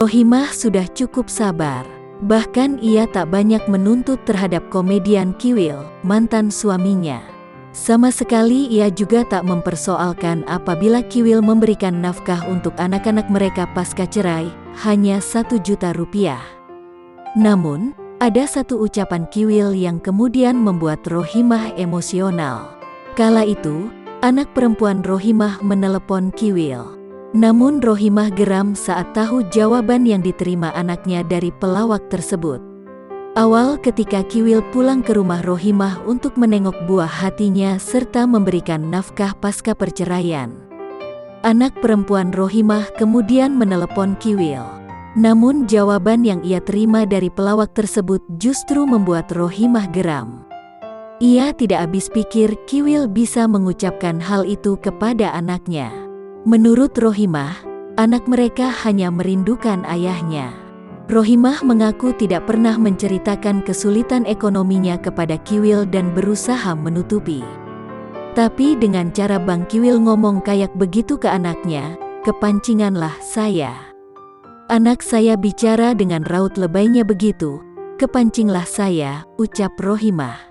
Rohimah sudah cukup sabar. Bahkan ia tak banyak menuntut terhadap komedian Kiwil, mantan suaminya. Sama sekali ia juga tak mempersoalkan apabila Kiwil memberikan nafkah untuk anak-anak mereka pasca cerai, hanya 1 juta rupiah. Namun, ada satu ucapan Kiwil yang kemudian membuat Rohimah emosional. Kala itu, anak perempuan Rohimah menelepon Kiwil. Namun Rohimah geram saat tahu jawaban yang diterima anaknya dari pelawak tersebut. Awal ketika Kiwil pulang ke rumah Rohimah untuk menengok buah hatinya serta memberikan nafkah pasca perceraian. Anak perempuan Rohimah kemudian menelepon Kiwil. Namun jawaban yang ia terima dari pelawak tersebut justru membuat Rohimah geram. Ia tidak habis pikir Kiwil bisa mengucapkan hal itu kepada anaknya. Menurut Rohimah, anak mereka hanya merindukan ayahnya. Rohimah mengaku tidak pernah menceritakan kesulitan ekonominya kepada Kiwil dan berusaha menutupi. Tapi dengan cara Bang Kiwil ngomong kayak begitu ke anaknya, kepancinganlah saya. Anak saya bicara dengan raut lebaynya begitu, kepancinglah saya, ucap Rohimah.